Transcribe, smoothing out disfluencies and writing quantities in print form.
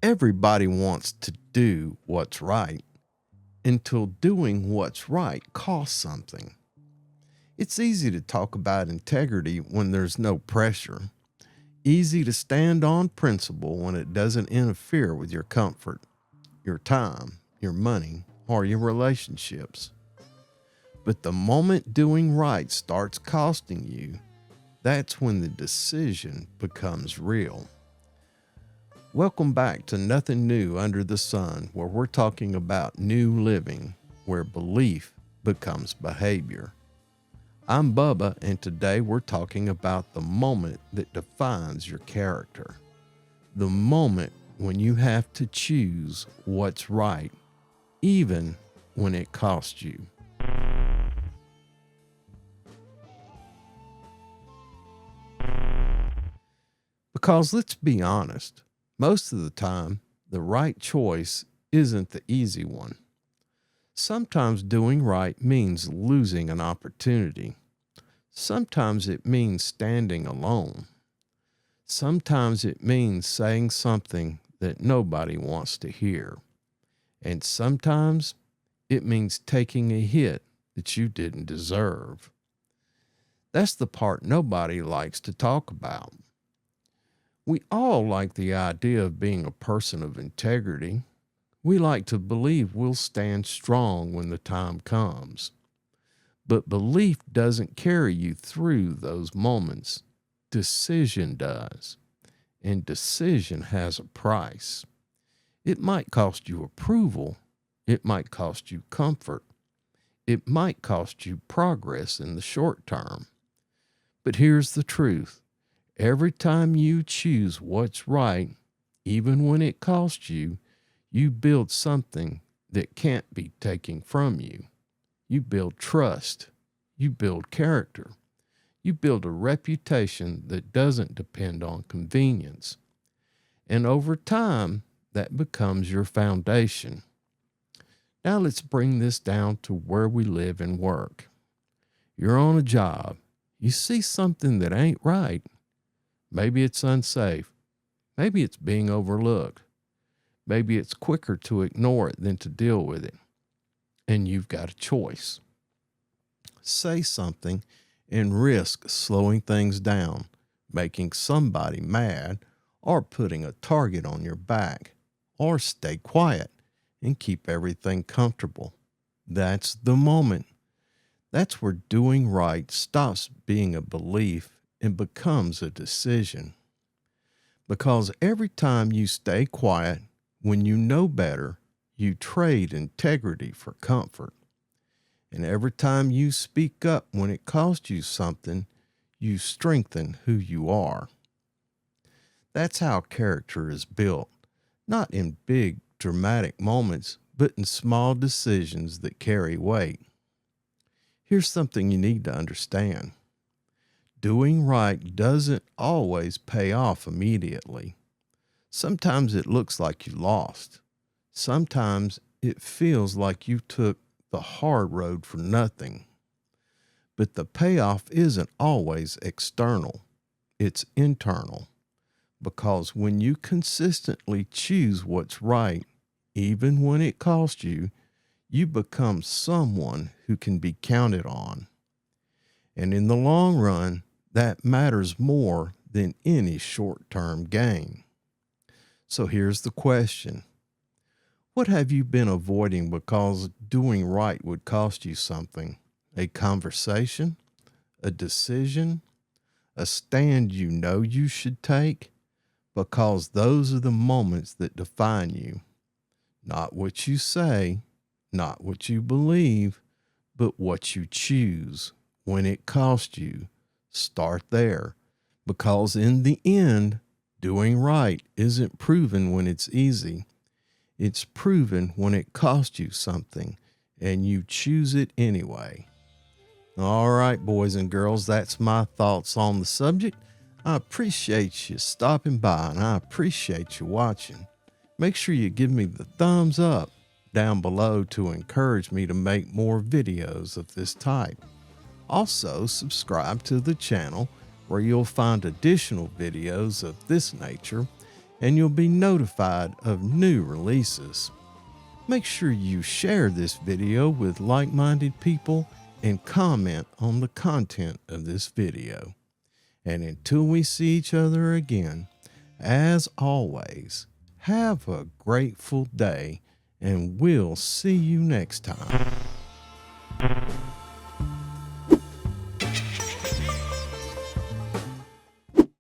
Everybody wants to do what's right until doing what's right costs something. It's easy to talk about integrity when there's no pressure. Easy to stand on principle when it doesn't interfere with your comfort, your time, your money, or your relationships. But the moment doing right starts costing you, that's when the decision becomes real. Welcome back to Nothing New Under the Sun, where we're talking about new living, where belief becomes behavior. I'm Bubba, and today we're talking about the moment that defines your character. The moment when you have to choose what's right, even when it costs you. Because let's be honest, most of the time, the right choice isn't the easy one. Sometimes doing right means losing an opportunity. Sometimes it means standing alone. Sometimes it means saying something that nobody wants to hear. And sometimes it means taking a hit that you didn't deserve. That's the part nobody likes to talk about. We all like the idea of being a person of integrity. We like to believe we'll stand strong when the time comes. But belief doesn't carry you through those moments. Decision does. And decision has a price. It might cost you approval. It might cost you comfort. It might cost you progress in the short term. But here's the truth. Every time you choose what's right, even when it costs you, you build something that can't be taken from you. You build trust. You build character. You build a reputation that doesn't depend on convenience. And over time, that becomes your foundation. Now let's bring this down to where we live and work. You're on a job. You see something that ain't right. Maybe it's unsafe. Maybe it's being overlooked. Maybe it's quicker to ignore it than to deal with it. And you've got a choice. Say something and risk slowing things down, making somebody mad, or putting a target on your back, or stay quiet and keep everything comfortable. That's the moment. That's where doing right stops being a belief and becomes a decision. Because every time you stay quiet, when you know better, you trade integrity for comfort. And every time you speak up when it costs you something, you strengthen who you are. That's how character is built, not in big, dramatic moments, but in small decisions that carry weight. Here's something you need to understand. Doing right doesn't always pay off immediately. Sometimes it looks like you lost. Sometimes it feels like you took the hard road for nothing. But the payoff isn't always external. It's internal. Because when you consistently choose what's right, even when it costs you, you become someone who can be counted on. And in the long run, that matters more than any short-term gain. So here's the question. What have you been avoiding because doing right would cost you something? A conversation? A decision? A stand you know you should take? Because those are the moments that define you. Not what you say, not what you believe, but what you choose when it costs you. Start there, because in the end, doing right isn't proven when it's easy. It's proven when it costs you something, and you choose it anyway. All right, boys and girls, that's my thoughts on the subject. I appreciate you stopping by, and I appreciate you watching. Make sure you give me the thumbs up down below to encourage me to make more videos of this type. Also, subscribe to the channel where you'll find additional videos of this nature and you'll be notified of new releases. Make sure you share this video with like-minded people and comment on the content of this video. And until we see each other again, as always, have a grateful day, and we'll see you next time.